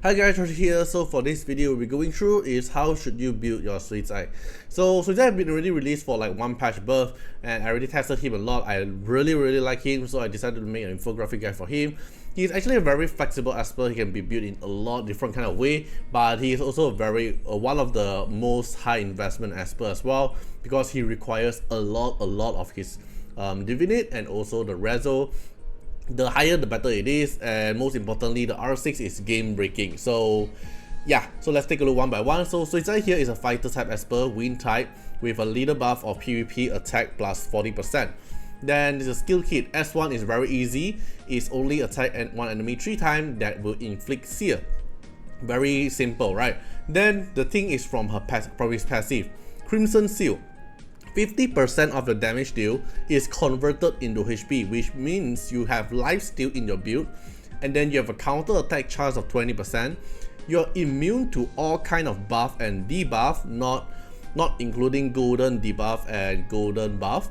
Hi guys, Josh here. So for this video we'll be going through is how should you build your Sui Zai. So Sui Zai has been already released for like one patch above, and I already tested him a lot. I really like him, so I decided to make an infographic guide for him. He's actually a very flexible Esper. He can be built in a lot different kind of way, but he is also one of the most high investment Esper as well, because he requires a lot of his divinate and also the rezo. The higher the better it is, and most importantly the R6 is game breaking. So yeah, so let's take a look one by one. So Sui Zai here is a fighter type Esper, wind type, with a leader buff of PvP attack plus 40%. Then there's a skill kit. S1 is very easy, it's only attack one enemy 3 times that will inflict seer. Very simple, right? Then the thing is from his passive, Crimson Seal. 50% of the damage deal is converted into HP, which means you have lifesteal in your build, and then you have a counter attack chance of 20%. You're immune to all kind of buff and debuff, not including golden debuff and golden buff.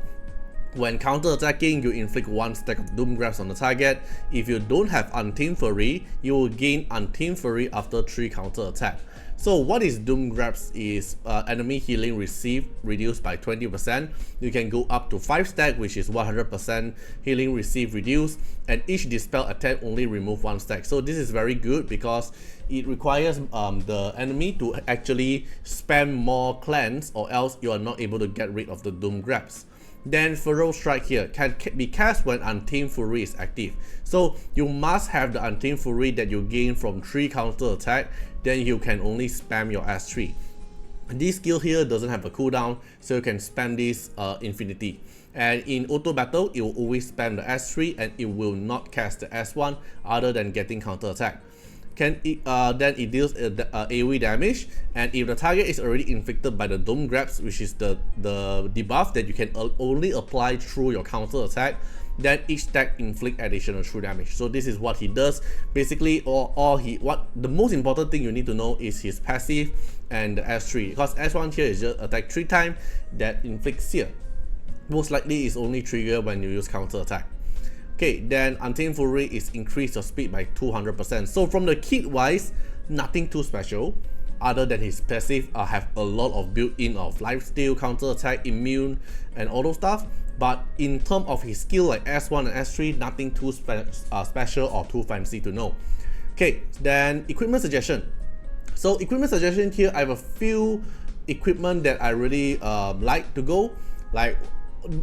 When counter attacking, you inflict 1 stack of Doom Grabs on the target. If you don't have Untamed Fury, you will gain Untamed Fury after 3 counter attack. So what is Doom Grabs is enemy healing received reduced by 20%. You can go up to 5 stack, which is 100% healing received reduced, and each dispel attack only remove 1 stack. So this is very good because it requires the enemy to actually spam more cleanse, or else you are not able to get rid of the Doom Grabs. Then Feral Strike here can be cast when Untamed Fury is active. So you must have the Untamed Fury that you gain from 3 counter attack, then you can only spam your S3. This skill here doesn't have a cooldown, so you can spam this infinity. And in auto battle, it will always spam the S3 and it will not cast the S1 other than getting counter attack. Then it deals AoE damage, and if the target is already inflicted by the Doom Grabs, which is the debuff that you can only apply through your counter attack, then each stack inflict additional true damage. So this is what he does. Basically, the most important thing you need to know is his passive and the S3, because S1 here is just attack 3 times that inflicts seer. Most likely is only triggered when you use counter attack. Okay, then Untamed Fury is increase your speed by 200%. So from the kit wise, nothing too special, other than his passive have a lot of built-in of lifesteal, counter attack, immune, and all those stuff. But in terms of his skill like S1 and S3, nothing too special or too fancy to know. Okay, then equipment suggestion. So equipment suggestion here, I have a few equipment that I really like to go. Like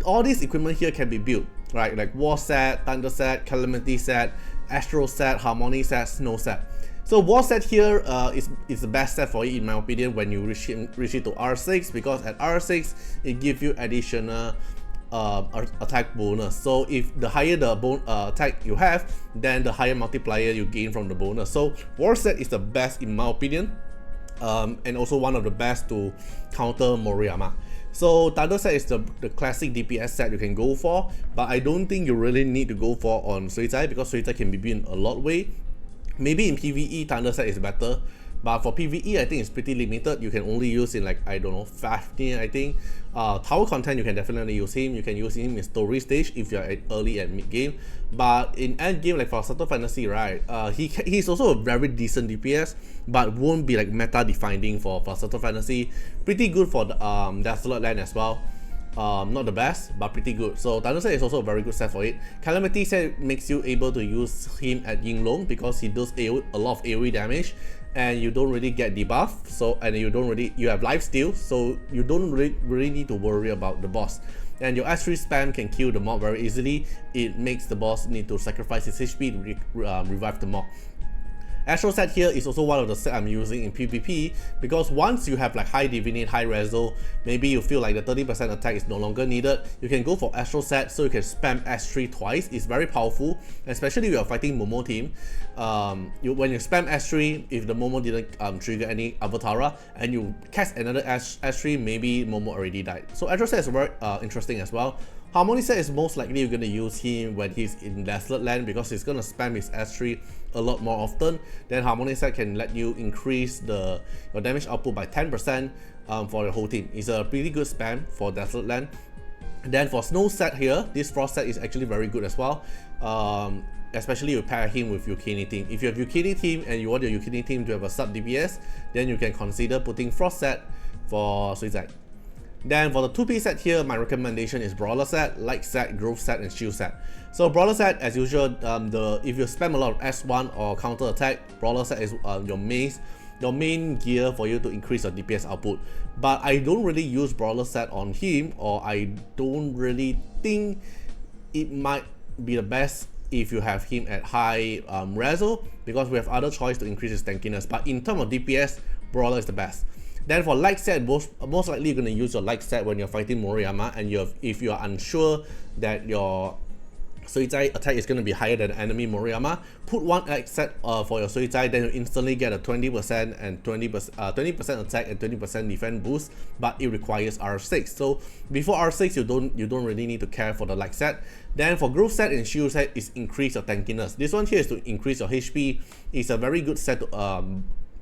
all these equipment here can be built, right? Like War set, Thunder set, Calamity set, Astral set, Harmony set, Snow set. So War set here is the best set for it in my opinion when you reach it to R6, because at R6 it gives you additional attack bonus. So if the higher the attack you have, then the higher multiplier you gain from the bonus. So War set is the best in my opinion, and also one of the best to counter Moriyama. So Thunder set is the classic DPS set you can go for, but I don't think you really need to go for on Sui Zai, because Sui Zai can be built in a lot way. Maybe in PvE Thunder set is better, but for PvE I think it's pretty limited. You can only use in like, I don't know, 15 I think. Tower content you can definitely use him. You can use him in story stage if you're at early and mid game. But in end game, like for Subtle Fantasy, right, he's also a very decent DPS, but won't be like meta defining for Subtle Fantasy. Pretty good for the Dislyte land as well. Not the best, but pretty good. So Thunder set is also a very good set for it. Calamity set makes you able to use him at Yinglong, because he does a lot of AoE damage, and you don't really get debuff. So you have lifesteal, so you don't really need to worry about the boss. And your S3 spam can kill the mob very easily. It makes the boss need to sacrifice his HP to revive the mob. Astral set here is also one of the set I'm using in PvP, because once you have like high divinate, high rezo, maybe you feel like the 30% attack is no longer needed, you can go for Astral set, so you can spam S3 twice. It's very powerful, especially if you're fighting Momo team. When you spam S3, if the Momo didn't trigger any Avatara, and you cast another S3, maybe Momo already died. So Astral set is very interesting as well. Harmony set is most likely you're going to use him when he's in Dislyte land, because he's going to spam his S3 a lot more often. Then Harmony set can let you increase your damage output by 10% for your whole team. It's a pretty good spam for Dislyte land. And then for Snow set here, this Frost set is actually very good as well. especially you pair him with Yukini team. If you have Yukini team and you want your Yukini team to have a sub DPS, then you can consider putting Frost set for Sui Zai. Then for the 2P set here, my recommendation is Brawler set, Light set, Growth set, and Shield set. So Brawler set, as usual, if you spam a lot of S1 or counter attack, Brawler set is your main gear for you to increase your DPS output. But I don't really use Brawler set on him, or I don't really think it might be the best if you have him at high reso, because we have other choice to increase his tankiness. But in terms of DPS, Brawler is the best. Then for light set, most likely you're going to use your light set when you're fighting Moriyama, and if you are unsure that your Sui Zai attack is going to be higher than enemy Moriyama, put one light set for your Sui Zai, then you instantly get a 20% and 20% attack and 20% defense boost, but it requires R6. So before R6, you don't really need to care for the light set. Then for growth set and shield set is increase your tankiness. This one here is to increase your HP. It's a very good set to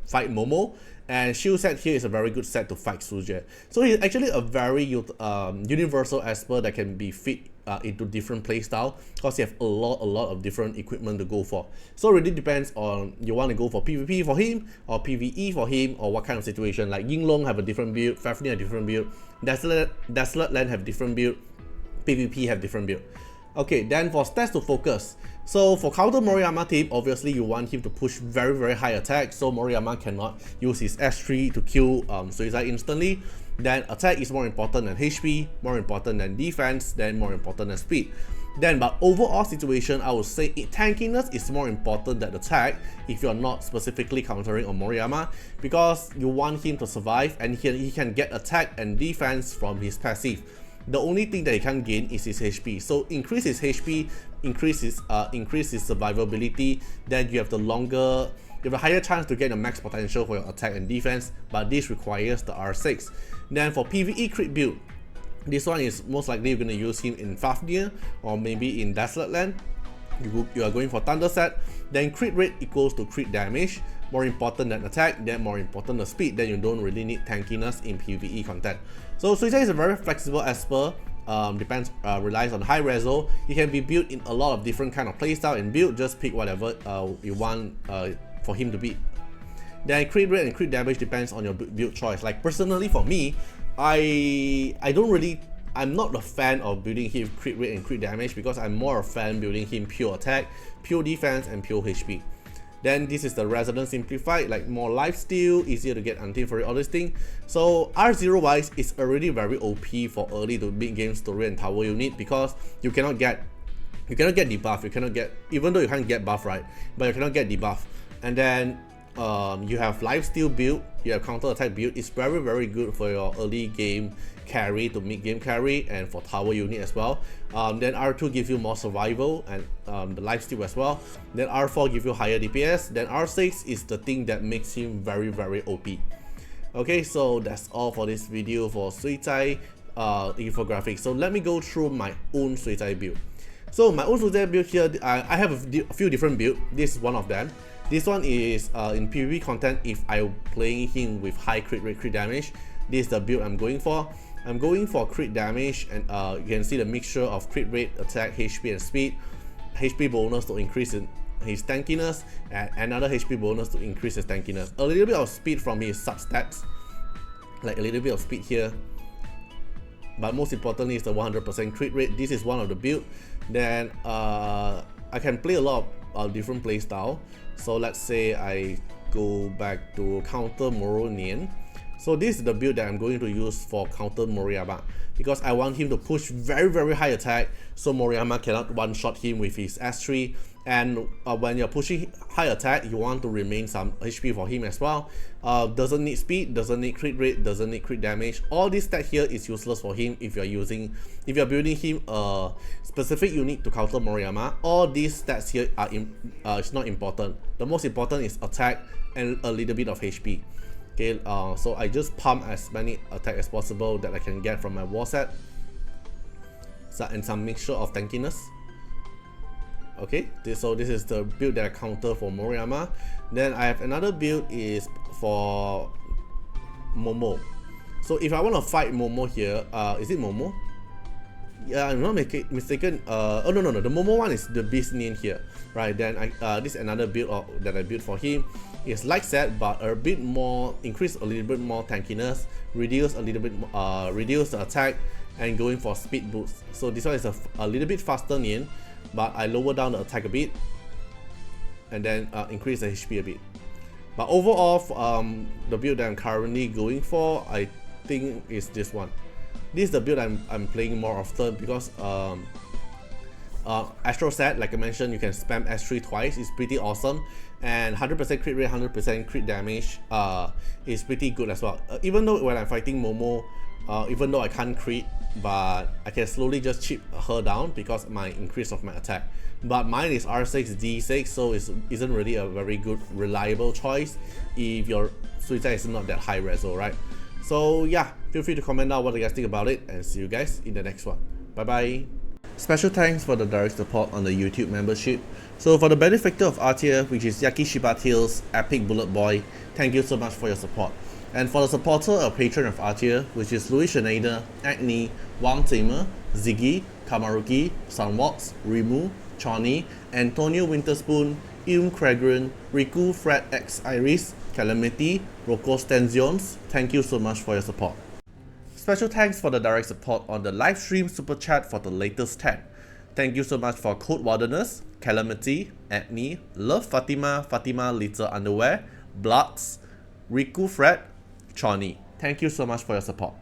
fight Momo, and shield set here is a very good set to fight Suje. So he's actually a very universal Esper that can be fit into different playstyle, because you have a lot of different equipment to go for. So it really depends on you want to go for PvP for him or PvE for him, or what kind of situation. Like Yinglong have a different build, Fafnir have a different build, Desolate Land have different build, PvP have different build. Okay, then for stats to focus. So for counter Moriyama team, obviously you want him to push very high attack, so Moriyama cannot use his S3 to kill Sui Zai instantly. Then attack is more important than HP, more important than defense, then more important than speed. Then but overall situation, I would say tankiness is more important than attack if you're not specifically countering on Moriyama, because you want him to survive and he can get attack and defense from his passive. The only thing that he can't gain is his HP. So increase his HP, increase his survivability, then you have a higher chance to get a max potential for your attack and defense, but this requires the R6. Then for PvE crit build, this one is most likely you're going to use him in Fafnir or maybe in Desolate Land. You are going for Thunder set, then crit rate equals to crit damage, more important than attack, then more important than speed, then you don't really need tankiness in PvE content. So Sui Zai is a very flexible Esper, relies on high reso. It can be built in a lot of different kind of playstyle and build, just pick whatever you want for him to be. Then crit rate and crit damage depends on your build choice. Like personally for me, I'm not a fan of building him crit rate and crit damage, because I'm more a fan building him pure attack, pure defense, and pure HP. Then this is the Resonance Simplified, like more lifesteal, easier to get anti-for all this thing. So R0 wise, it's already very OP for early to mid game story and tower unit, because you cannot get debuff, even though you can't get buff, right? But you cannot get debuff. And then you have lifesteal build, you have counter attack build. It's very good for your early game carry to mid game carry, and for tower unit as well. Then R2 gives you more survival and the lifesteal as well. Then R4 gives you higher DPS. Then R6 is the thing that makes him very OP. Okay, so that's all for this video for Sui Zai infographic. So let me go through my own Sui Zai build. So my own Sui Zai build here, I have a few different builds. This is one of them. This one is in PvP content. If I'm playing him with high crit rate, crit damage, this is the build I'm going for. I'm going for crit damage, and you can see the mixture of crit rate, attack, HP, and speed. HP bonus to increase his tankiness, and another HP bonus to increase his tankiness. A little bit of speed from his substats, like a little bit of speed here. But most importantly is the 100% crit rate. This is one of the build. Then I can play a lot of different playstyle. So let's say I go back to counter Moro Nian. So this is the build that I'm going to use for counter Moriyama, because I want him to push very high attack, so Moriyama cannot one-shot him with his S3. And when you're pushing high attack, you want to remain some HP for him as well. Doesn't need speed, doesn't need crit rate, doesn't need crit damage. All this stat here is useless for him if you're building him a specific unit to counter Moriyama. All these stats here are it's not important. The most important is attack and a little bit of HP. Okay, so I just pump as many attack as possible that I can get from my war set, and some mixture of tankiness. Okay, so this is the build that I counter for Moriyama. Then I have another build is for Momo. So if I want to fight Momo here, is it Momo? Yeah, I'm not mistaken. Oh no, the Momo one is the Beast Nian here, right? Then this is another build that I built for him. It's like that, but a bit more, increase a little bit more tankiness, reduce a little bit, reduce the attack, and going for speed boost. So this one is a little bit faster Nian, but I lower down the attack a bit, and then increase the HP a bit. But overall, the build that I'm currently going for, I think is this one. This is the build I'm playing more often because Astro Set, like I mentioned, you can spam S3 twice. It's pretty awesome, and 100% crit rate, 100% crit damage is pretty good as well. Even though when I'm fighting Momo, even though I can't crit, but I can slowly just chip her down because my increase of my attack. But mine is R6 D6, so it isn't really a very good reliable choice if your Sui Zai is not that high reso, right? So yeah, feel free to comment down what you guys think about it, and see you guys in the next one. Bye bye. Special thanks for the direct support on the YouTube membership. So for the benefactor of Artiar, which is Yakishiba Tales, Epic Bullet Boy, thank you so much for your support. And for the supporter or patron of Artiar, which is Louis Schneider, Agni, Wang Tamer, Ziggy, Kamaruki, Sunwalks, Rimu, Chani, Antonio Winterspoon, Ilm Cragren, Riku Fred X Iris, Calamity, Rocco Stenzions, thank you so much for your support. Special thanks for the direct support on the live stream super chat for the latest tag. Thank you so much for Code Wilderness, Calamity, Agni, Love Fatima, Fatima Little Underwear, Bloods, Riku Fred, Chani. Thank you so much for your support.